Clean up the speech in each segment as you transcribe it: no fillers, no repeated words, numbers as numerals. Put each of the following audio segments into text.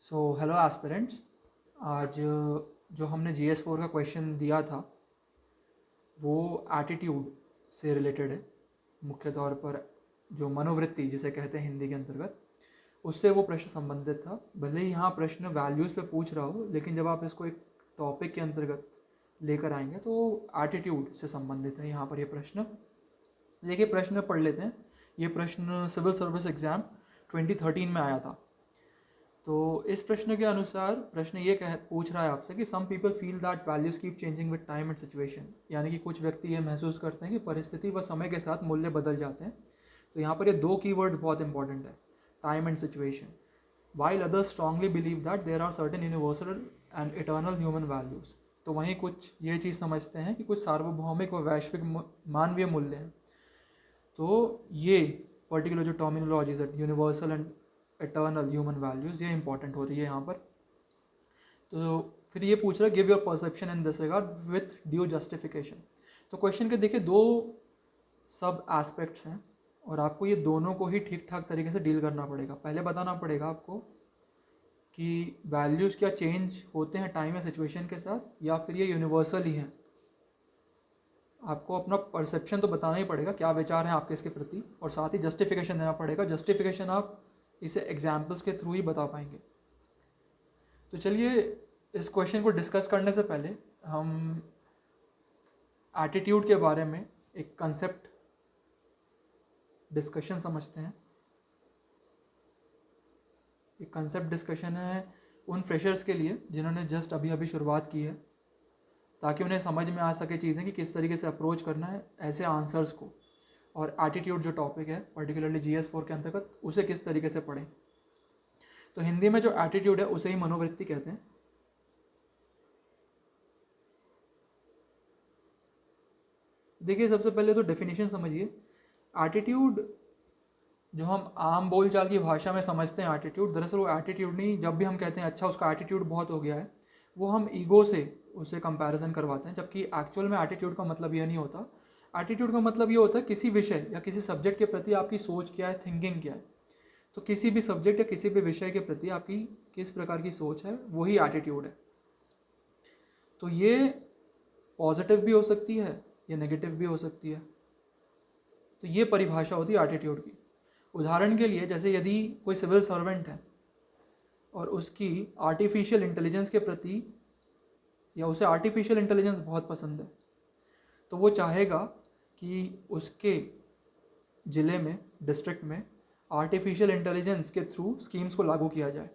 So hello aspirants. आज जो हमने GS4 का क्वेश्चन दिया था वो एटीट्यूड से रिलेटेड है। मुख्य तौर पर जो मनोवृत्ति जिसे कहते हैं हिंदी के अंतर्गत, उससे वो प्रश्न संबंधित था। भले ही यहाँ प्रश्न वैल्यूज़ पे पूछ रहा हो, लेकिन जब आप इसको एक टॉपिक के अंतर्गत लेकर आएंगे तो एटीट्यूड से संबंधित है यहाँ पर ये प्रश्न। देखिए प्रश्न पढ़ लेते हैं। ये प्रश्न सिविल सर्विस एग्ज़ाम 2013 में आया था। तो इस प्रश्न के अनुसार प्रश्न ये पूछ रहा है आपसे कि some people feel that values keep changing with time and situation, यानी कि कुछ व्यक्ति ये महसूस करते हैं कि परिस्थिति व समय के साथ मूल्य बदल जाते हैं। तो यहाँ पर ये दो कीवर्ड्स बहुत इंपॉर्टेंट है, time and situation. While others strongly believe that there are certain universal and eternal human values. तो वहीं कुछ ये चीज़ समझते हैं कि कुछ सार्वभौमिक व वैश्विक मानवीय मूल्य हैं। तो ये पर्टिकुलर जो टर्मिनोलॉजीज है, universal and eternal human values, ये इंपॉर्टेंट हो रही है यहाँ पर। तो फिर ये पूछ रहा है give your perception in this regard with due justification. तो क्वेश्चन के देखिए दो सब एस्पेक्ट्स हैं और आपको ये दोनों को ही ठीक ठाक तरीके से डील करना पड़ेगा। पहले बताना पड़ेगा आपको कि वैल्यूज़ क्या चेंज होते हैं टाइम या सिचुएशन के साथ, या फिर ये यूनिवर्सल ही हैं। आपको अपना परसेप्शन तो बताना ही पड़ेगा, क्या विचार है आपके इसके प्रति, और साथ ही जस्टिफिकेशन देना पड़ेगा। जस्टिफिकेशन आप इसे एग्जाम्पल्स के थ्रू ही बता पाएंगे। तो चलिए इस क्वेश्चन को डिस्कस करने से पहले हम एटीट्यूड के बारे में एक कंसेप्ट डिस्कशन समझते हैं। एक कंसेप्ट डिस्कशन है उन फ्रेशर्स के लिए जिन्होंने जस्ट अभी अभी शुरुआत की है, ताकि उन्हें समझ में आ सके चीज़ें कि किस तरीके से अप्रोच करना है ऐसे आंसर्स को। और एटीट्यूड जो टॉपिक है पर्टिकुलरली GS4 के अंतर्गत, उसे किस तरीके से पढ़ें। तो हिंदी में जो एटीट्यूड है उसे ही मनोवृत्ति कहते हैं। देखिए सबसे पहले तो डेफिनेशन समझिए। एटीट्यूड जो हम आम बोलचाल की भाषा में समझते हैं एटीट्यूड, दरअसल वो एटीट्यूड नहीं। जब भी हम कहते हैं अच्छा उसका एटीट्यूड बहुत हो गया है, वो हम ईगो से उसे कंपैरिजन करवाते हैं, जबकि एक्चुअल में एटीट्यूड का मतलब ये नहीं होता। एटीट्यूड का मतलब ये होता है किसी विषय या किसी सब्जेक्ट के प्रति आपकी सोच क्या है, थिंकिंग क्या है। तो किसी भी सब्जेक्ट या किसी भी विषय के प्रति आपकी किस प्रकार की सोच है, वही एटीट्यूड है। तो ये पॉजिटिव भी हो सकती है, ये नेगेटिव भी हो सकती है। तो ये परिभाषा होती है एटीट्यूड की। उदाहरण के लिए जैसे यदि कोई सिविल सर्वेंट है और उसकी आर्टिफिशियल इंटेलिजेंस के प्रति, या उसे आर्टिफिशियल इंटेलिजेंस बहुत पसंद है, तो वो चाहेगा कि उसके ज़िले में, डिस्ट्रिक्ट में आर्टिफिशियल इंटेलिजेंस के थ्रू स्कीम्स को लागू किया जाए,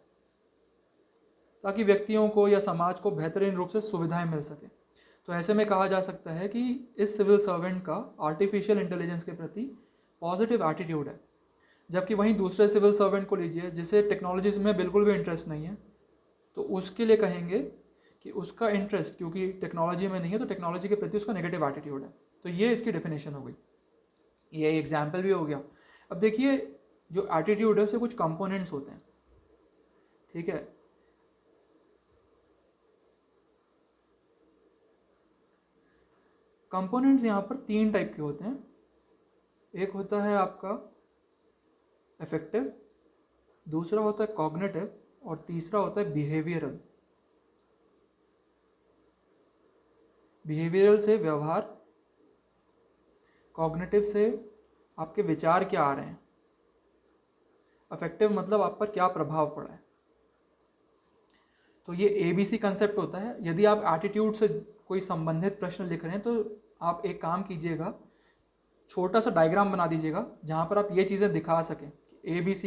ताकि व्यक्तियों को या समाज को बेहतरीन रूप से सुविधाएं मिल सके। तो ऐसे में कहा जा सकता है कि इस सिविल सर्वेंट का आर्टिफिशियल इंटेलिजेंस के प्रति पॉजिटिव एटीट्यूड है। जबकि वहीं दूसरे सिविल सर्वेंट को लीजिए जिसे टेक्नोलॉजीज में बिल्कुल भी इंटरेस्ट नहीं है, तो उसके लिए कहेंगे कि उसका इंटरेस्ट क्योंकि टेक्नोलॉजी में नहीं है, तो टेक्नोलॉजी के प्रति उसका नेगेटिव एटीट्यूड है। तो ये इसकी डेफिनेशन हो गई, ये एग्जाम्पल भी हो गया। अब देखिए जो एटीट्यूड है उसके कुछ कंपोनेंट्स होते हैं, ठीक है। कंपोनेंट्स यहाँ पर तीन टाइप के होते हैं। एक होता है आपका अफेक्टिव, दूसरा होता है कॉग्निटिव, और तीसरा होता है बिहेवियरल। बिहेवियरल से व्यवहार, कॉग्निटिव से आपके विचार क्या आ रहे हैं, अफेक्टिव मतलब आप पर क्या प्रभाव पड़ा है। तो ये ABC कंसेप्ट होता है। यदि आप एटीट्यूड से कोई संबंधित प्रश्न लिख रहे हैं तो आप एक काम कीजिएगा, छोटा सा डायग्राम बना दीजिएगा जहाँ पर आप ये चीज़ें दिखा सकें कि ABC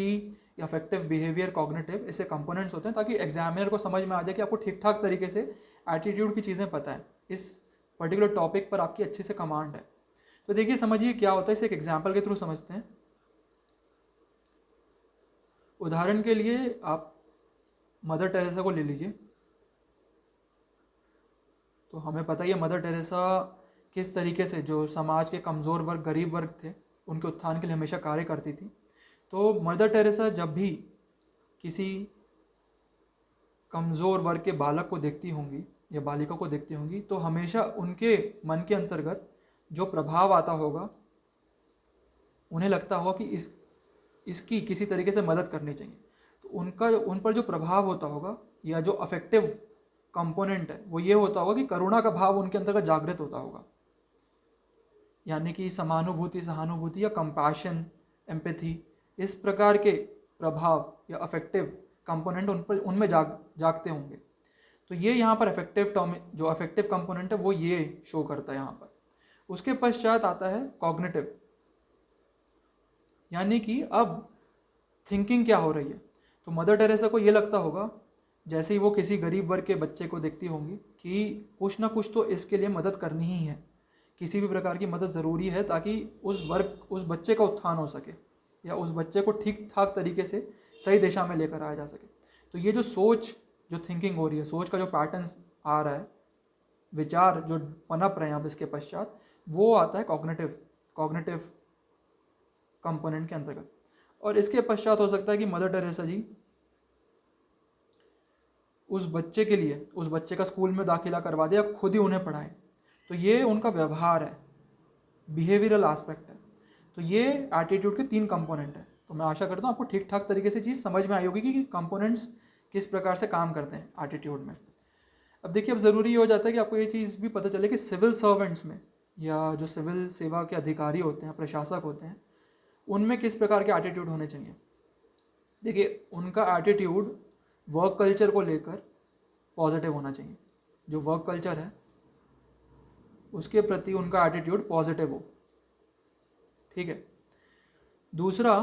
या अफेक्टिव, बिहेवियर, कॉग्निटिव ऐसे कंपोनेंट्स होते हैं, ताकि एग्जामिनर को समझ में आ जाए कि आपको ठीक ठाक तरीके से एटीट्यूड की चीज़ें पता है, इस पर्टिकुलर टॉपिक पर आपकी अच्छे से कमांड है। तो देखिए समझिए क्या होता है, इसे एक एग्जाम्पल के थ्रू समझते हैं। उदाहरण के लिए आप मदर टेरेसा को ले लीजिए। तो हमें पता ही है मदर टेरेसा किस तरीके से जो समाज के कमज़ोर वर्ग, गरीब वर्ग थे, उनके उत्थान के लिए हमेशा कार्य करती थी। तो मदर टेरेसा जब भी किसी कमज़ोर वर्ग के बालक को देखती होंगी या बालिका को देखती होंगी, तो हमेशा उनके मन के अंतर्गत जो प्रभाव आता होगा, उन्हें लगता होगा कि इसकी किसी तरीके से मदद करनी चाहिए। तो उनका उन पर जो प्रभाव होता होगा या जो अफेक्टिव कंपोनेंट है वो ये होता होगा कि करुणा का भाव उनके अंतर्गत जागृत होता होगा, यानी कि समानुभूति, सहानुभूति या कंपैशन, एम्पैथी, इस प्रकार के प्रभाव या अफेक्टिव कंपोनेंट उनमें जागते होंगे। तो ये यहाँ पर अफेक्टिव टर्म, जो अफेक्टिव कंपोनेंट है वो ये शो करता है यहाँ पर। उसके पश्चात आता है कॉग्निटिव, यानी कि अब थिंकिंग क्या हो रही है। तो मदर टेरेसा को ये लगता होगा, जैसे ही वो किसी गरीब वर्ग के बच्चे को देखती होंगी, कि कुछ ना कुछ तो इसके लिए मदद करनी ही है, किसी भी प्रकार की मदद ज़रूरी है ताकि उस बच्चे का उत्थान हो सके या उस बच्चे को ठीक ठाक तरीके से सही दिशा में लेकर आया जा सके। तो ये जो सोच, जो थिंकिंग हो रही है, सोच का जो पैटर्न्स आ रहा है, विचार जो पनप रहे हैं अब इसके पश्चात, वो आता है कॉग्निटिव कंपोनेंट के अंतर्गत। और इसके पश्चात हो सकता है कि मदर टेरेसा जी उस बच्चे के लिए, उस बच्चे का स्कूल में दाखिला करवा दे या खुद ही उन्हें पढ़ाए। तो ये उनका व्यवहार है, बिहेवियरल एस्पेक्ट है। तो ये एटीट्यूड के 3 कंपोनेंट हैं। तो मैं आशा करता हूँ आपको ठीक ठाक तरीके से चीज़ समझ में आई होगी कि कंपोनेंट्स किस प्रकार से काम करते हैं एटीट्यूड में। अब देखिए, अब ज़रूरी हो जाता है कि आपको ये चीज़ भी पता चले कि सिविल सर्वेंट्स में, या जो सिविल सेवा के अधिकारी होते हैं, प्रशासक होते हैं, उनमें किस प्रकार के एटीट्यूड होने चाहिए। देखिए, उनका एटीट्यूड वर्क कल्चर को लेकर पॉजिटिव होना चाहिए। जो वर्क कल्चर है उसके प्रति उनका एटीट्यूड पॉजिटिव हो, ठीक है। दूसरा,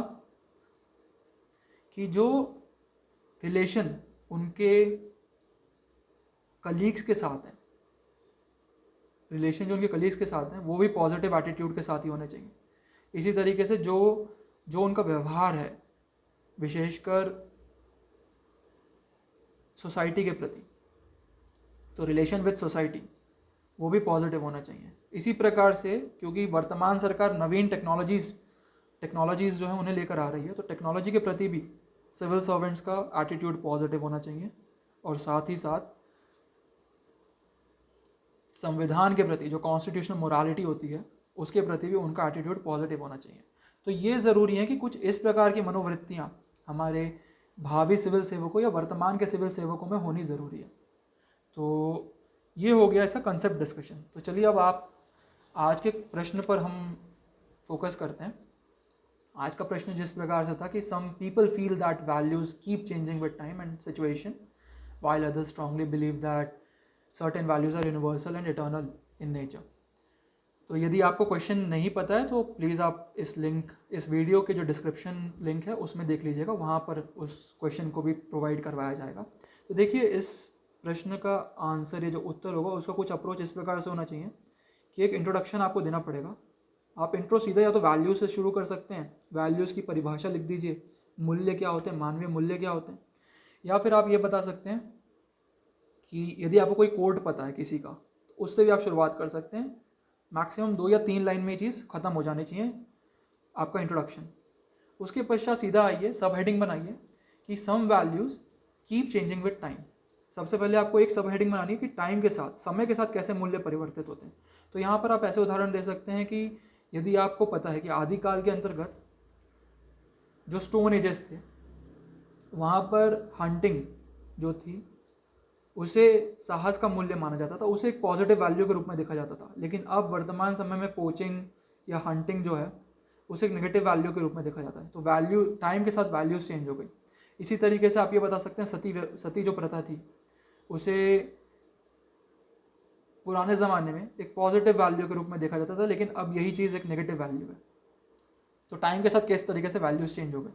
कि जो रिलेशन उनके कलीग्स के साथ हैं, रिलेशन जो उनके कलीग्स के साथ हैं, वो भी पॉजिटिव एटीट्यूड के साथ ही होने चाहिए। इसी तरीके से जो उनका व्यवहार है, विशेषकर सोसाइटी के प्रति, तो रिलेशन विद सोसाइटी, वो भी पॉजिटिव होना चाहिए। इसी प्रकार से, क्योंकि वर्तमान सरकार नवीन टेक्नोलॉजीज़ जो है उन्हें लेकर आ रही है, तो टेक्नोलॉजी के प्रति भी सिविल सर्वेंट्स का एटीट्यूड पॉजिटिव होना चाहिए। और साथ ही साथ संविधान के प्रति, जो कॉन्स्टिट्यूशनल मोरालिटी होती है, उसके प्रति भी उनका एटीट्यूड पॉजिटिव होना चाहिए। तो ये ज़रूरी है कि कुछ इस प्रकार की मनोवृत्तियाँ हमारे भावी सिविल सेवकों या वर्तमान के सिविल सेवकों में होनी ज़रूरी है। तो ये हो गया इसका कंसेप्ट डिस्कशन। तो चलिए अब आप आज के प्रश्न पर हम फोकस करते हैं। आज का प्रश्न जिस प्रकार से था कि some people feel that values keep changing with time and situation, while others strongly believe that certain values are universal and eternal in nature। तो यदि आपको क्वेश्चन नहीं पता है तो प्लीज़ आप इस वीडियो के जो डिस्क्रिप्शन लिंक है उसमें देख लीजिएगा, वहाँ पर उस क्वेश्चन को भी प्रोवाइड करवाया जाएगा। तो देखिए, इस प्रश्न का आंसर या जो उत्तर होगा उसका कुछ अप्रोच इस प्रकार से होना चाहिए कि एक इंट्रोडक्शन आपको देना पड़ेगा। आप इंट्रो सीधा या तो वैल्यूज़ से शुरू कर सकते हैं, वैल्यूज़ की परिभाषा लिख दीजिए, मूल्य क्या होते हैं, मानवीय मूल्य क्या होते हैं। या फिर आप ये बता सकते हैं कि यदि आपको कोई कोड पता है किसी का, तो उससे भी आप शुरुआत कर सकते हैं। मैक्सिमम 2 या 3 लाइन में ये चीज़ ख़त्म हो जानी चाहिए आपका इंट्रोडक्शन। उसके पश्चात सीधा आइए, सब हेडिंग बनाइए कि some values keep changing with time. सबसे पहले आपको एक सब हेडिंग बनानी है कि टाइम के साथ, समय के साथ कैसे मूल्य परिवर्तित होते हैं। तो यहाँ पर आप ऐसे उदाहरण दे सकते हैं कि यदि आपको पता है कि आदिकाल के अंतर्गत जो स्टोन एजेस थे, वहाँ पर हंटिंग जो थी उसे साहस का मूल्य माना जाता था, उसे एक पॉजिटिव वैल्यू के रूप में देखा जाता था। लेकिन अब वर्तमान समय में पोचिंग या हंटिंग जो है उसे एक नेगेटिव वैल्यू के रूप में देखा जाता है। तो वैल्यू, टाइम के साथ वैल्यूज चेंज हो गई। इसी तरीके से आप ये बता सकते हैं सती जो प्रथा थी उसे पुराने ज़माने में एक पॉजिटिव वैल्यू के रूप में देखा जाता था, लेकिन अब यही चीज़ एक नेगेटिव वैल्यू है। तो टाइम के साथ किस तरीके से वैल्यूज़ चेंज हो गए।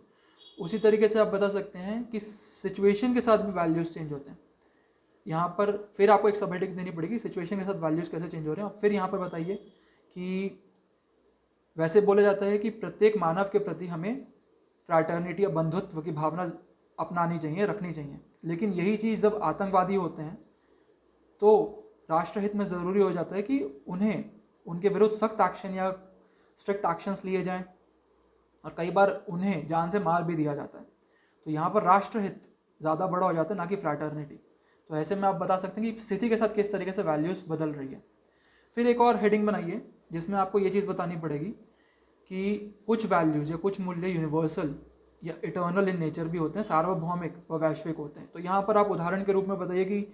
उसी तरीके से आप बता सकते हैं कि सिचुएशन के साथ भी वैल्यूज़ चेंज होते हैं। यहाँ पर फिर आपको एक सब हेडिंग देनी पड़ेगी, सिचुएशन के साथ वैल्यूज़ कैसे चेंज हो रहे हैं। और फिर यहाँ पर बताइए कि वैसे बोला जाता है कि प्रत्येक मानव के प्रति हमें फ्रैटर्निटी या बंधुत्व की भावना अपनानी चाहिए, रखनी चाहिए। लेकिन यही चीज़ जब आतंकवादी होते हैं तो राष्ट्रहित में ज़रूरी हो जाता है कि उन्हें, उनके विरुद्ध सख्त एक्शन या स्ट्रिक्ट एक्शंस लिए जाएं, और कई बार उन्हें जान से मार भी दिया जाता है। तो यहाँ पर राष्ट्रहित ज़्यादा बड़ा हो जाता है, ना कि फ्रैटर्निटी। तो ऐसे में आप बता सकते हैं कि स्थिति के साथ किस तरीके से वैल्यूज़ बदल रही है। फिर एक और हेडिंग बनाइए जिसमें आपको ये चीज़ बतानी पड़ेगी कि कुछ वैल्यूज़ या कुछ मूल्य यूनिवर्सल या इटर्नल इन नेचर भी होते हैं, सार्वभौमिक व वैश्विक होते हैं। तो यहाँ पर आप उदाहरण के रूप में बताइए कि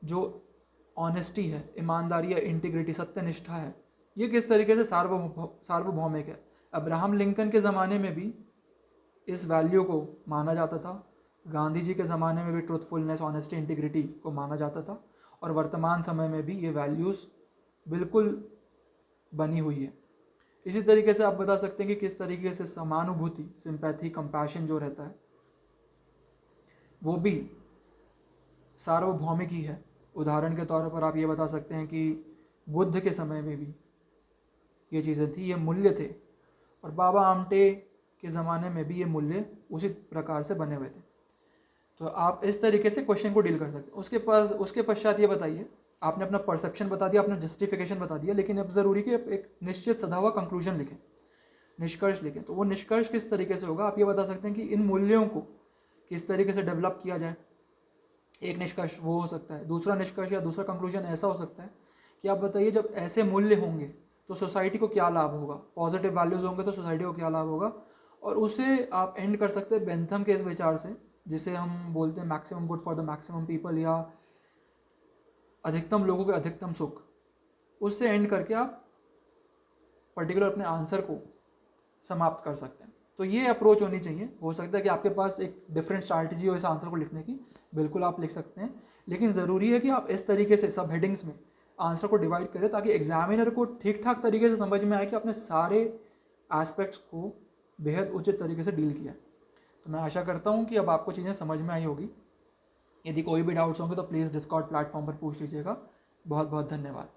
जो ऑनेस्टी है, ईमानदारी या इंटीग्रिटी, सत्यनिष्ठा है, ये किस तरीके से सार्वभौमिक है। अब्राहम लिंकन के ज़माने में भी इस वैल्यू को माना जाता था, गांधी जी के ज़माने में भी ट्रुथफुलनेस, ऑनेस्टी, इंटीग्रिटी को माना जाता था, और वर्तमान समय में भी ये वैल्यूज़ बिल्कुल बनी हुई है। इसी तरीके से आप बता सकते हैं कि किस तरीके से समानुभूति, सिंपैथी, कंपैशन जो रहता है वो भी सार्वभौमिक ही है। उदाहरण के तौर पर आप ये बता सकते हैं कि बुद्ध के समय में भी ये चीज़ें थी, ये मूल्य थे, और बाबा आमटे के ज़माने में भी ये मूल्य उसी प्रकार से बने हुए थे। तो आप इस तरीके से क्वेश्चन को डील कर सकते हैं। उसके पश्चात ये बताइए, आपने अपना परसेप्शन बता दिया, आपने जस्टिफिकेशन बता दिया, लेकिन अब ज़रूरी कि एक निश्चित सदा हुआ कंक्लूजन लिखें, निष्कर्ष लिखें। तो वो निष्कर्ष किस तरीके से होगा, आप ये बता सकते हैं कि इन मूल्यों को किस तरीके से डेवलप किया जाए। एक निष्कर्ष वो हो सकता है। दूसरा निष्कर्ष या दूसरा कंक्लूजन ऐसा हो सकता है कि आप बताइए जब ऐसे मूल्य होंगे तो सोसाइटी को क्या लाभ होगा, पॉजिटिव वैल्यूज़ होंगे तो सोसाइटी को क्या लाभ होगा। और उसे आप एंड कर सकते हैं बेंथम के इस विचार से, जिसे हम बोलते हैं maximum good for the maximum people, या अधिकतम लोगों के अधिकतम सुख। उससे एंड करके आप पर्टिकुलर अपने आंसर को समाप्त कर सकते हैं। तो ये अप्रोच होनी चाहिए। हो सकता है कि आपके पास एक डिफरेंट स्ट्रैटेजी हो इस आंसर को लिखने की, बिल्कुल आप लिख सकते हैं, लेकिन ज़रूरी है कि आप इस तरीके से सब हेडिंग्स में आंसर को डिवाइड करें ताकि एग्जामिनर को ठीक ठाक तरीके से समझ में आए कि आपने सारे एस्पेक्ट्स को बेहद उचित तरीके से डील किया। तो मैं आशा करता हूँ कि अब आपको चीज़ें समझ में आई होगी। यदि कोई भी डाउट्स होंगे तो प्लीज़ डिस्कॉर्ड प्लेटफॉर्म पर पूछ लीजिएगा। बहुत बहुत धन्यवाद।